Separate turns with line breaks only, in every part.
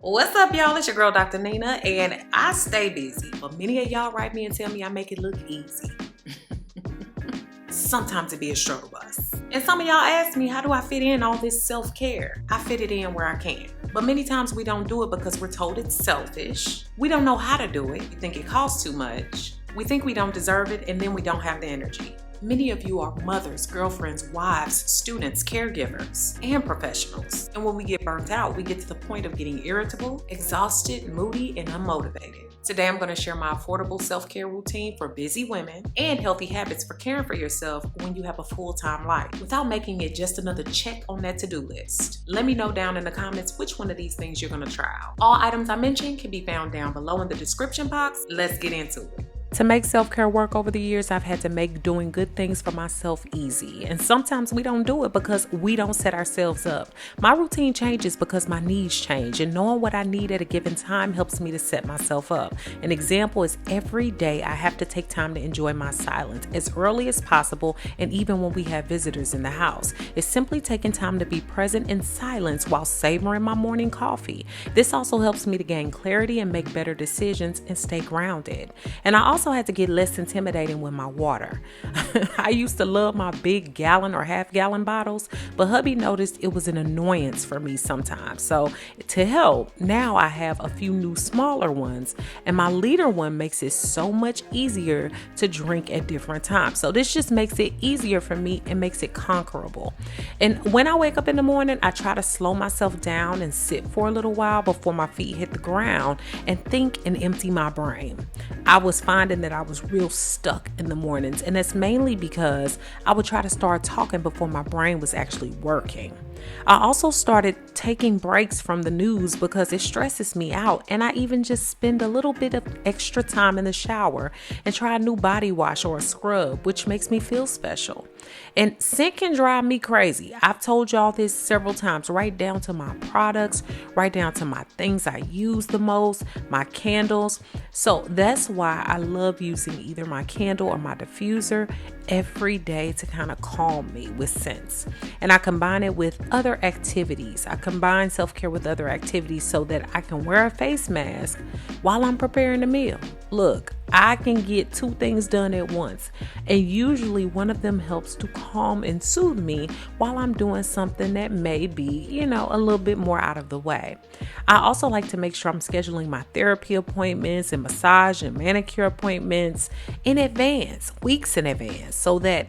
What's up, y'all? It's your girl, Dr. Nina, and I stay busy, but many of y'all write me and tell me I make it look easy. Sometimes it be a struggle bus. And some of y'all ask me, how do I fit in all this self-care? I fit it in where I can. But many times we don't do it because we're told it's selfish. We don't know how to do it. We think it costs too much. We think we don't deserve it, and then we don't have the energy. Many of you are mothers, girlfriends, wives, students, caregivers, and professionals. And when we get burnt out, we get to the point of getting irritable, exhausted, moody, and unmotivated. Today, I'm going to share my affordable self-care routine for busy women and healthy habits for caring for yourself when you have a full-time life without making it just another check on that to-do list. Let me know down in the comments which one of these things you're going to try out. All items I mentioned can be found down below in the description box. Let's get into it. To make self-care work over the years, I've had to make doing good things for myself easy. And sometimes we don't do it because we don't set ourselves up. My routine changes because my needs change, and knowing what I need at a given time helps me to set myself up. An example is every day I have to take time to enjoy my silence as early as possible, and even when we have visitors in the house. It's simply taking time to be present in silence while savoring my morning coffee. This also helps me to gain clarity and make better decisions and stay grounded. And I also had to get less intimidating with my water. I used to love my big gallon or half-gallon bottles, but hubby noticed it was an annoyance for me sometimes. So to help, now I have a few new smaller ones, and my liter one makes it so much easier to drink at different times. So this just makes it easier for me and makes it conquerable. And when I wake up in the morning, I try to slow myself down and sit for a little while before my feet hit the ground and think and empty my brain. I was finding that I was real stuck in the mornings, and that's mainly because I would try to start talking before my brain was actually working. I also started taking breaks from the news because it stresses me out, and I even just spend a little bit of extra time in the shower and try a new body wash or a scrub, which makes me feel special. And scent can drive me crazy. I've told y'all this several times, right down to my products, right down to my things I use the most, my candles. So that's why I love using either my candle or my diffuser every day to kind of calm me with scents. And I combine it with other activities. I combine self-care with other activities so that I can wear a face mask while I'm preparing a meal. Look, I can get two things done at once, and usually one of them helps to calm and soothe me while I'm doing something that may be, a little bit more out of the way. I also like to make sure I'm scheduling my therapy appointments and massage and manicure appointments in advance, weeks in advance, so that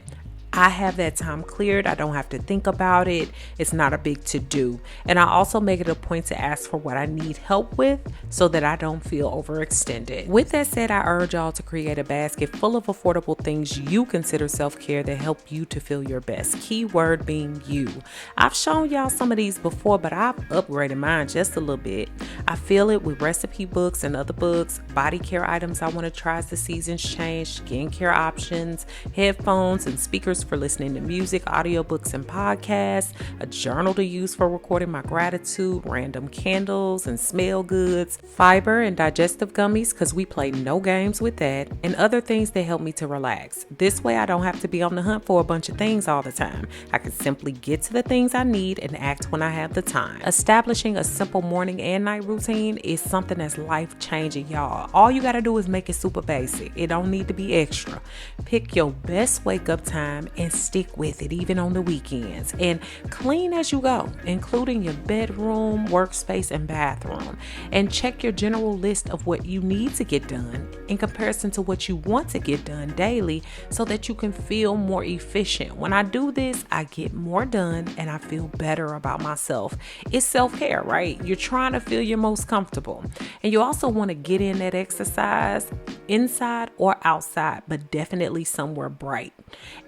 I have that time cleared. I don't have to think about it. It's not a big to-do. And I also make it a point to ask for what I need help with so that I don't feel overextended. With that said, I urge y'all to create a basket full of affordable things you consider self-care that help you to feel your best. Keyword being you. I've shown y'all some of these before, but I've upgraded mine just a little bit. I fill it with recipe books and other books, body care items I want to try as the seasons change, skincare options, headphones and speakers for listening to music, audiobooks, and podcasts, a journal to use for recording my gratitude, random candles and smell goods, fiber and digestive gummies because we play no games with that, and other things that help me to relax. This way I don't have to be on the hunt for a bunch of things all the time. I can simply get to the things I need and act when I have the time. Establishing a simple morning and night routine is something that's life-changing, y'all. All you gotta do is make it super basic. It don't need to be extra. Pick your best wake-up time and stick with it, even on the weekends. And clean as you go, including your bedroom, workspace, and bathroom. And check your general list of what you need to get done in comparison to what you want to get done daily so that you can feel more efficient. When I do this, I get more done and I feel better about myself. It's self-care, right? You're trying to feel your most comfortable. And you also want to get in that exercise inside or outside, but definitely somewhere bright.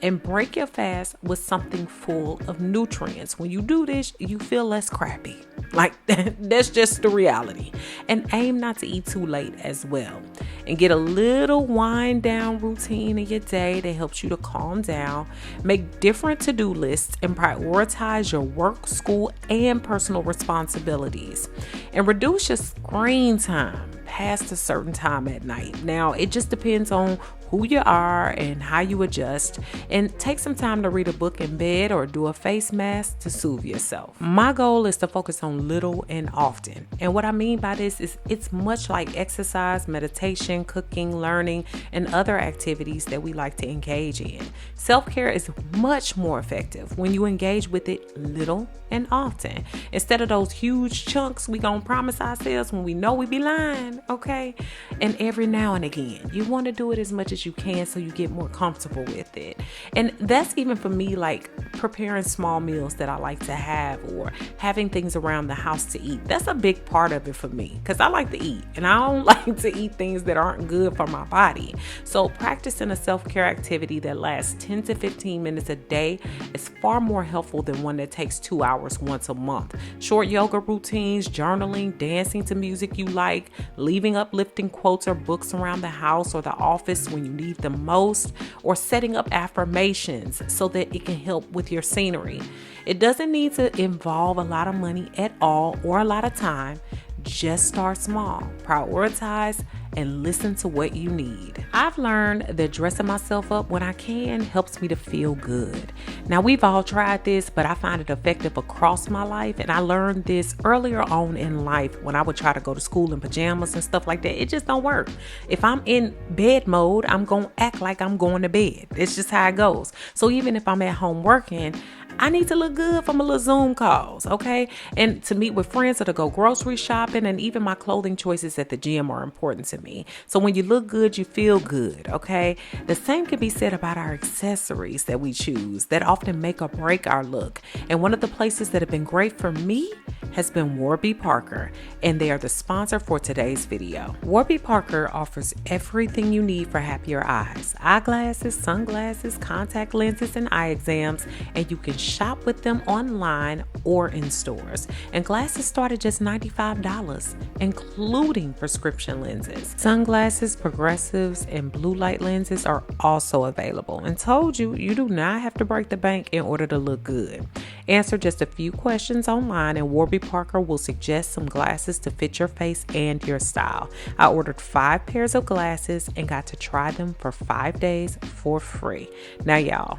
And break your fast with something full of nutrients. When you do this, you feel less crappy. Like, that's just the reality. And aim not to eat too late as well. And get a little wind down routine in your day that helps you to calm down. Make different to-do lists and prioritize your work, school, and personal responsibilities. And reduce your screen time past a certain time at night. Now, it just depends on who you are and how you adjust, and take some time to read a book in bed or do a face mask to soothe yourself. My goal is to focus on little and often. And what I mean by this is it's much like exercise, meditation, cooking, learning, and other activities that we like to engage in. Self-care is much more effective when you engage with it little and often, instead of those huge chunks we gonna promise ourselves when we know we be lying, okay? And every now and again, you want to do it as much as you can so you get more comfortable with it. And that's even for me, like preparing small meals that I like to have, or having things around the house to eat. That's a big part of it for me, because I like to eat and I don't like to eat things that aren't good for my body. So practicing a self-care activity that lasts 10 to 15 minutes a day is far more helpful than one that takes 2 hours once a month. Short yoga routines, journaling, dancing to music you like, leaving uplifting quotes or books around the house or the office when you need them most, or setting up affirmations so that it can help with your scenery. It doesn't need to involve a lot of money at all or a lot of time. Just start small, prioritize, and listen to what you need. I've learned that dressing myself up when I can helps me to feel good. Now, we've all tried this, but I find it effective across my life. And I learned this earlier on in life when I would try to go to school in pajamas and stuff like that. It just don't work. If I'm in bed mode, I'm going to act like I'm going to bed. It's just how it goes. So even if I'm at home working, I need to look good for my little Zoom calls, okay? And to meet with friends or to go grocery shopping, and even my clothing choices at the gym are important to me. So when you look good, you feel good, okay? The same can be said about our accessories that we choose that often make or break our look. And one of the places that have been great for me has been Warby Parker, and they are the sponsor for today's video. Warby Parker offers everything you need for happier eyes: eyeglasses, sunglasses, contact lenses, and eye exams, and you can shop with them online or in stores. And glasses start at just $95, including prescription lenses. Sunglasses, progressives, and blue light lenses are also available. And told you, you do not have to break the bank in order to look good. Answer just a few questions online and Warby Parker will suggest some glasses to fit your face and your style. I ordered 5 pairs of glasses and got to try them for 5 days for free. Now, y'all,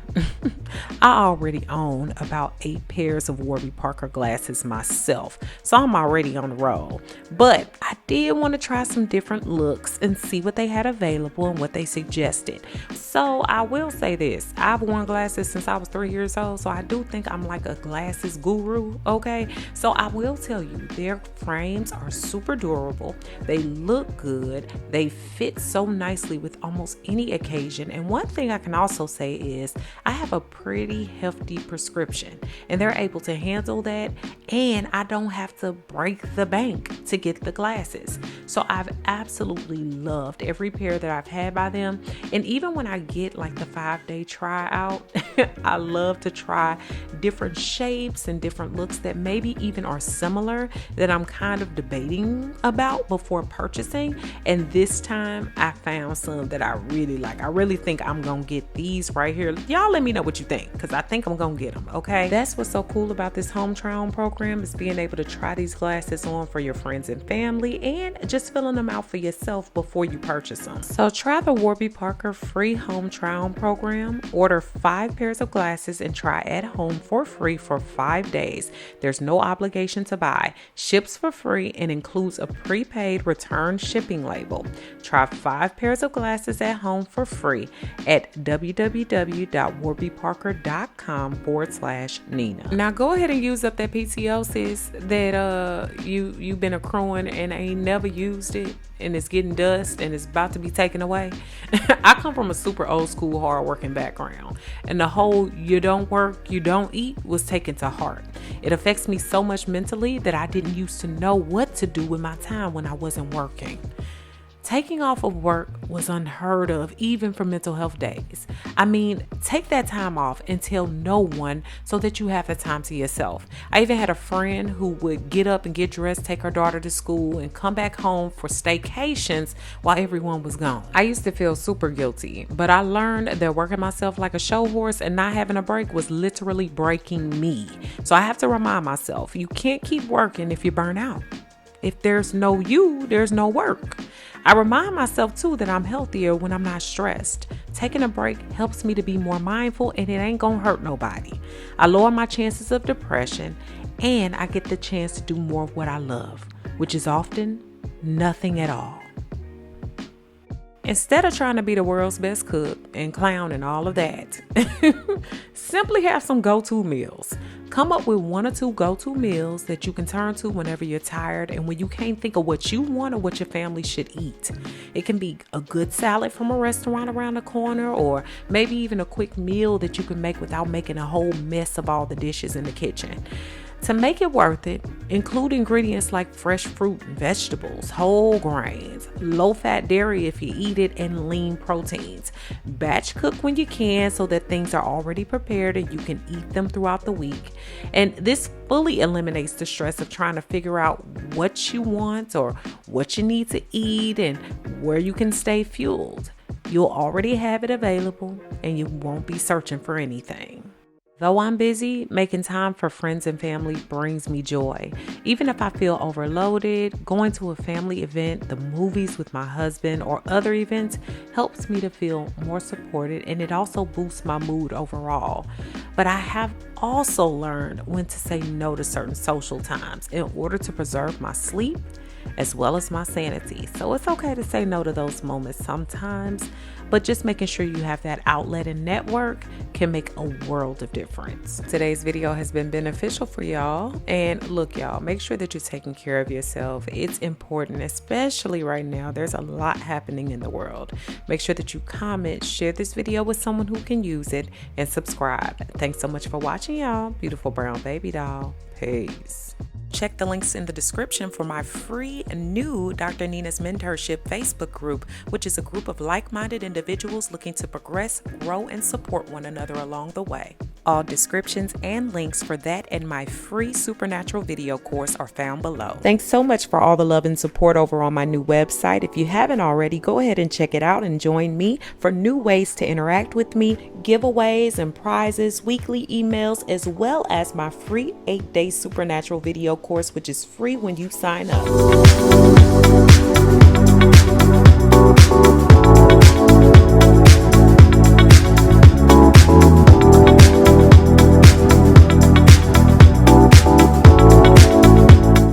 I already own about 8 pairs of Warby Parker glasses myself, so I'm already on the roll. But I did want to try some different looks and see what they had available and what they suggested. So I will say this: I've worn glasses since I was 3 years old, so I do think I'm like a glasses guru, okay? So I will tell you, their frames are super durable. They look good. They fit so nicely with almost any occasion. And one thing I can also say is I have a pretty hefty prescription, and they're able to handle that, and I don't have to break the bank to get the glasses. So I've absolutely loved every pair that I've had by them. And even when I get like the 5-day try out, I love to try different shapes and different looks that maybe even are similar that I'm kind of debating about before purchasing. And this time I found some that I really like. I really think I'm gonna get these right here. Y'all let me know what you think, because I think I'm gonna get them, okay? That's what's so cool about this home try on program, is being able to try these glasses on for your friends and family and just filling them out for yourself before you purchase them. So try the Warby Parker free home try on program. Order 5 pairs of glasses and try at home for free for 5 days. There's no obligation to buy. Ships for free and includes a prepaid return shipping label. Try 5 pairs of glasses at home for free at www.warbyparker.com/Nina. Now go ahead and use up that PTO, sis, that you've been accruing and ain't never used it, and it's getting dust and it's about to be taken away. I come from a super old school, hard working background, and the whole you don't work, you don't eat was taken to heart. It affects me so much mentally that I didn't used to know what to do with my time when I wasn't working. Taking off of work was unheard of, even for mental health days. I mean, take that time off and tell no one so that you have the time to yourself. I even had a friend who would get up and get dressed, take her daughter to school, and come back home for staycations while everyone was gone. I used to feel super guilty, but I learned that working myself like a show horse and not having a break was literally breaking me. So I have to remind myself, you can't keep working if you burn out. If there's no you, there's no work. I remind myself too that I'm healthier when I'm not stressed. Taking a break helps me to be more mindful and it ain't gonna hurt nobody. I lower my chances of depression and I get the chance to do more of what I love, which is often nothing at all. Instead of trying to be the world's best cook and clown and all of that, simply have some go-to meals. Come up with 1 or 2 go-to meals that you can turn to whenever you're tired and when you can't think of what you want or what your family should eat. It can be a good salad from a restaurant around the corner, or maybe even a quick meal that you can make without making a whole mess of all the dishes in the kitchen. To make it worth it, include ingredients like fresh fruit and vegetables, whole grains, low-fat dairy if you eat it, and lean proteins. Batch cook when you can so that things are already prepared and you can eat them throughout the week. And this fully eliminates the stress of trying to figure out what you want or what you need to eat and where you can stay fueled. You'll already have it available and you won't be searching for anything. Though I'm busy, making time for friends and family brings me joy. Even if I feel overloaded, going to a family event, the movies with my husband, or other events helps me to feel more supported, and it also boosts my mood overall. But I have also learned when to say no to certain social times in order to preserve my sleep as well as my sanity. So it's okay to say no to those moments sometimes, but just making sure you have that outlet and network can make a world of difference. Today's video has been beneficial for y'all. And look, y'all, make sure that you're taking care of yourself. It's important, especially right now. There's a lot happening in the world. Make sure that you comment, share this video with someone who can use it, and subscribe. Thanks so much for watching, y'all. Beautiful brown baby doll. Peace. Check the links in the description for my free new Dr. Nina's Mentorship Facebook group, which is a group of like-minded individuals looking to progress, grow, and support one another along the way. All descriptions and links for that and my free supernatural video course are found below. Thanks so much for all the love and support over on my new website. If you haven't already, go ahead and check it out and join me for new ways to interact with me, giveaways and prizes, weekly emails, as well as my free 8-day supernatural video course, which is free when you sign up.